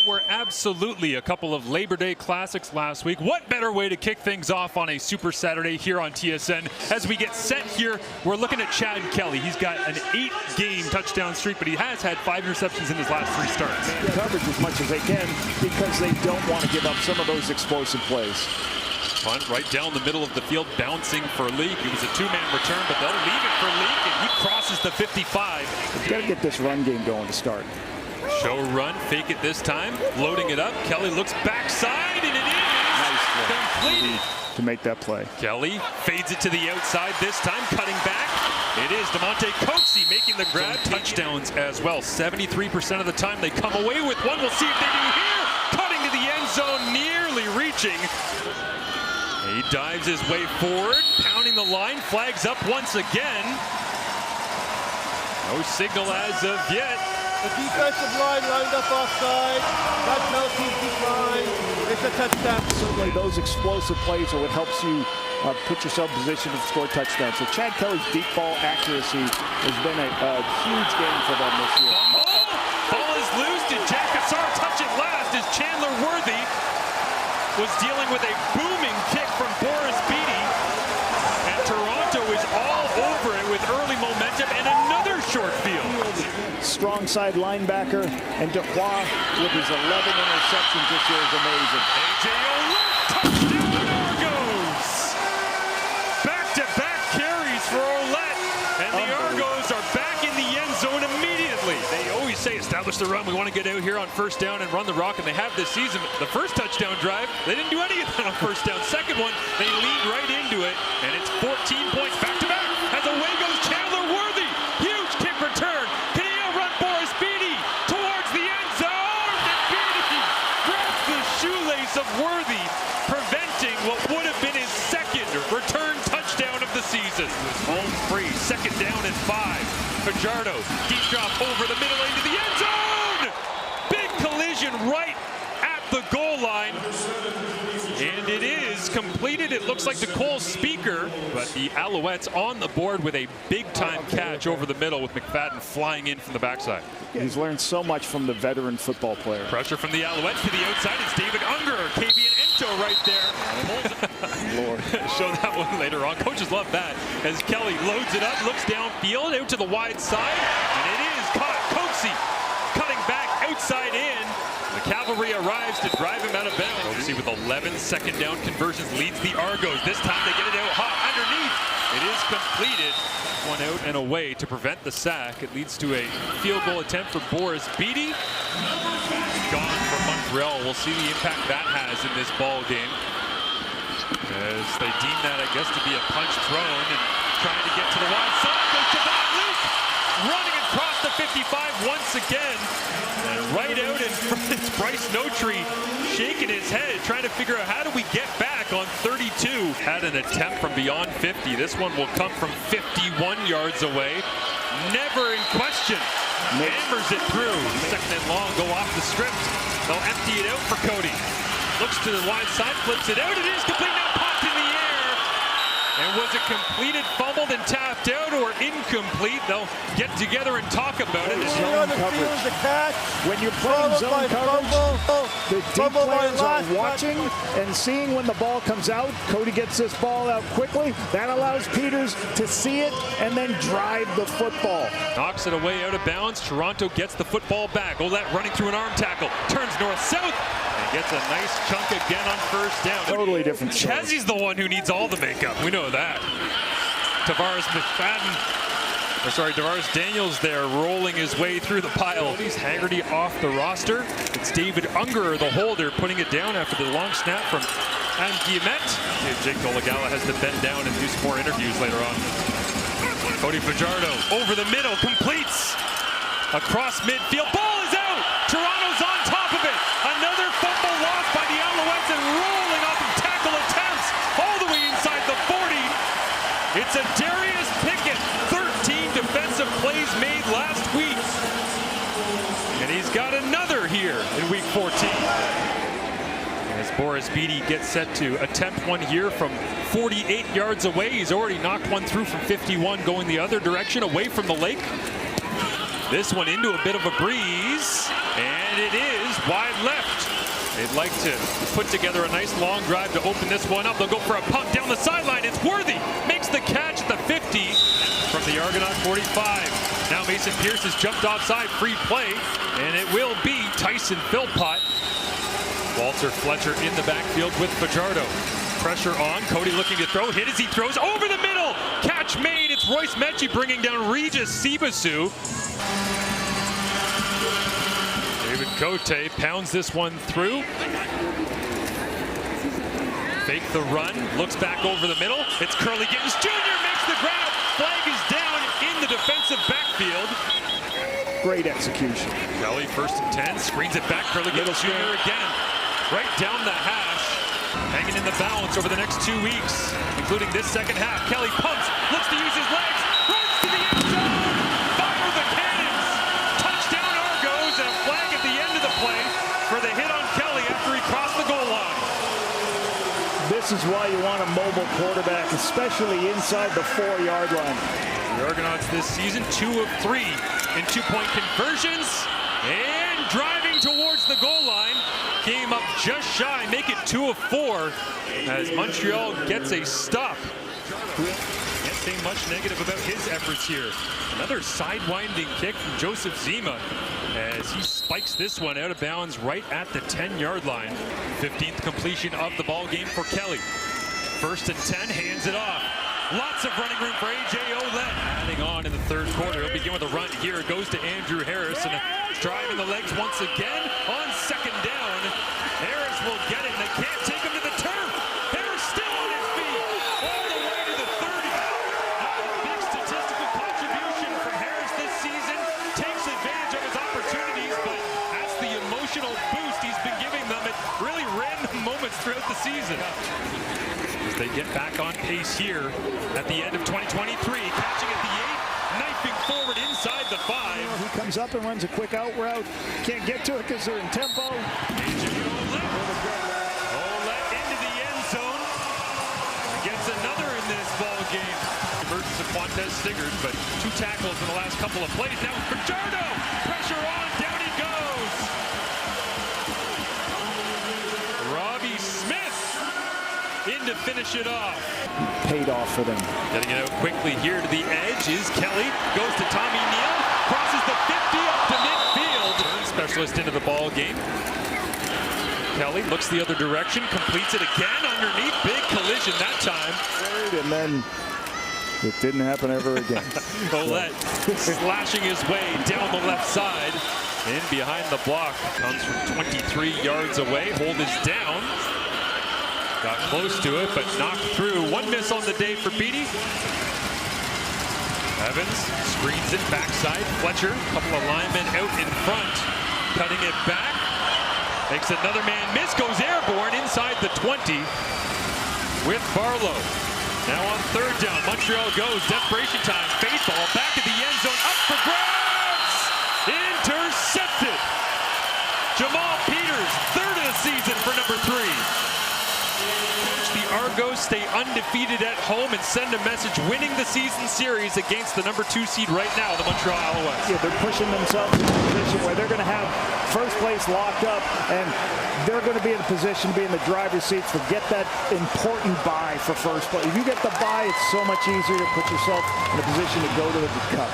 were absolutely a couple of Labor Day classics last week. What better way to kick things off on a Super Saturday here on TSN? As we get set here, we're looking at Chad Kelly. He's got an 8-game touchdown streak, but he has had 5 interceptions in his last 3 starts. Man coverage as much as they can because they don't want to give up some of those explosive plays. Punt right down the middle of the field, bouncing for Leak. It was a 2-man return, but they'll leave it for Leak, and he crosses the 55. You've got to get this run game going to start. Show run, fake it this time, loading it up. Kelly looks backside, and it is completed. To make that play. Kelly fades it to the outside this time, cutting back. It is DeMonte Coxie making the grab. Touchdowns as well. 73% of the time they come away with one. We'll see if they do here. Cutting to the end zone, nearly reaching. He dives his way forward, pounding the line, flags up once again. No signal as of yet. The defensive line lined up offside. That penalty's declined. It's a touchdown. Certainly those explosive plays are what helps you put yourself in position to score touchdowns. So Chad Kelly's deep ball accuracy has been a huge game for them this year. Ball is loose. Did Jack Cassar touch it last as Chandler Worthy was dealing with a booming kick from Boris Beatty. And Toronto is all over it with early momentum and another short field. Strong side linebacker, and Dubois with his 11 interceptions this year is amazing. A.J. Olette, touchdown Argos! Back-to-back carries for Olette, and the Argos are back in the end zone immediately. They always say establish the run. We want to get out here on first down and run the rock, and they have this season. The first touchdown drive, they didn't do any of that on first down. Second one, they leaned right into it, and it's 14 points back-to-back. As away goes Chandler Worthy. Huge kick return. Can he outrun Boris Beatty towards the end zone? And Beatty grabs the shoelace of Worthy, preventing what would have been his second return touchdown of the season. Home free, second down and 5. Fajardo, deep drop over the middle into the end zone. Big collision right at the goal line. And it is completed. It looks like the Cole Speaker, but the Alouettes on the board with a big-time catch over the middle with McFadden flying in from the backside. He's learned so much from the veteran football player. Pressure from the Alouettes to the outside. It's David Unger, Kavian Ento right there. Lord. Show that one later on. Coaches love that. As Kelly loads it up, looks downfield, out to the wide side, and it is caught. Coxie cutting back outside in. The cavalry arrives to drive him out of bounds. Coxie with 11 second down conversions leads the Argos. This time they get it out hot underneath. It is completed. One out and away to prevent the sack. It leads to a field goal attempt for Boris Beatty. Gone from Montreal. We'll see the impact that has in this ball game. As they deem that, I guess, to be a punch thrown and trying to get to the wide side. Goes to Von Luke, running across the 55 once again. And right out in front, it's Bryce Notree shaking his head, trying to figure out how do we get back on 32. Had an attempt from beyond 50. This one will come from 51 yards away. Never in question. Hammers it through. Second and long, go off the script. They'll empty it out for Cody. Looks to the wide side, flips it out. It is complete, now popped in the air. And was it completed, fumbled, and tapped out, or incomplete? They'll get together and talk about it. Zone coverage. When you're playing zone coverage, the deep players are watching and seeing when the ball comes out. Cody gets this ball out quickly. That allows Peters to see it and then drive the football. Knocks it away out of bounds. Toronto gets the football back. Olette running through an arm tackle. Turns north-south. Gets a nice chunk again on first down. Totally different story. Chazzy's the one who needs all the makeup. We know that. Tavares Daniels there rolling his way through the pile. He's Haggerty off the roster. It's David Unger, the holder, putting it down after the long snap from Anguillet. Jake Dolegala has to bend down and do some more interviews later on. Cody Fajardo over the middle, completes. Across midfield, ball is out! Toronto's on top of it! Another fumble lost by the Alouettes and rolling off of tackle attempts all the way inside the 40. It's a Darius Pickett, 13 defensive plays made last week. And he's got another here in week 14. As Boris Beatty gets set to attempt one here from 48 yards away. He's already knocked one through from 51 going the other direction away from the lake. This one into a bit of a breeze, and it is wide left. They'd like to put together a nice long drive to open this one up. They'll go for a pump down the sideline. It's Worthy. Makes the catch at the 50 from the Argonaut 45. Now Mason Pierce has jumped offside, free play, and it will be Tyson Philpott. Walter Fletcher in the backfield with Fajardo. Pressure on, Cody looking to throw, hit as he throws over the middle. Catch made, it's Royce Mechie bringing down Regis Sibasu. David Cote pounds this one through. Fake the run, looks back over the middle. It's Curly Gittens Jr. makes the grab. Flag is down in the defensive backfield. Great execution. Kelly first and 10, screens it back. Curly Gittens Jr. again. Right down the hash. Hanging in the balance over the next 2 weeks, including this second half. Kelly pumps, looks to use his legs, runs to the end zone. Fire the cannons. Touchdown Argos, and a flag at the end of the play for the hit on Kelly after he crossed the goal line. This is why you want a mobile quarterback, especially inside the 4-yard line. The Argonauts this season, 2 of 3 in 2-point conversions, and driving towards the goal line. Came up just shy, make it 2 of 4 as Montreal gets a stop. Can't say much negative about his efforts here. Another sidewinding kick from Joseph Zima as he spikes this one out of bounds right at the 10-yard line. 15th completion of the ball game for Kelly. First and 10, hands it off. Lots of running room for A.J. Ouellette. Adding on in the third quarter. He'll begin with a run here. It goes to Andrew Harris, and driving the legs once again on second down. Harris will get it, and they can't take him to the turf. Harris still on his feet, all the way to the 30. Not a big statistical contribution from Harris this season. Takes advantage of his opportunities, but that's the emotional boost he's been giving them at really random moments throughout the season. As they get back on pace here at the end of 2023, catching at the 8, knifing forward inside the 5. He comes up and runs a quick out route. Can't get to it because they're in tempo. A.J. Ouellette into the end zone. Gets another in this ball game. Emergence of Quantez Sigurd, but 2 tackles in the last couple of plays. Now Fajardo, pressure on, down he goes. Robbie Smith in to finish it off. Paid off for them. Getting it out quickly here to the edge is Kelly. Goes to Tommy Neal. Crosses the 50 up to midfield. Specialist into the ball game. Kelly looks the other direction. Completes it again underneath. Big collision that time. And then it didn't happen ever again. Ouellette slashing his way down the left side. In behind the block. Comes from 23 yards away. Hold is down. Got close to it, but knocked through. 1 miss on the day for Beatty. Evans screens it backside. Fletcher, a couple of linemen out in front. Cutting it back. Makes another man miss. Goes airborne inside the 20 with Barlow. Now on third down. Montreal goes. Desperation time. Face ball back at the end zone. Up for grabs. Intercepted. Jamal Peters, 3rd of the season for number 3. The Argos stay undefeated at home and send a message winning the season series against the number 2 seed right now, the Montreal Alouettes. Yeah, they're pushing themselves in a position where they're going to have first place locked up, and they're going to be in a position to be in the driver's seat to get that important bye for first place. If you get the bye, it's so much easier to put yourself in a position to go to the Cup.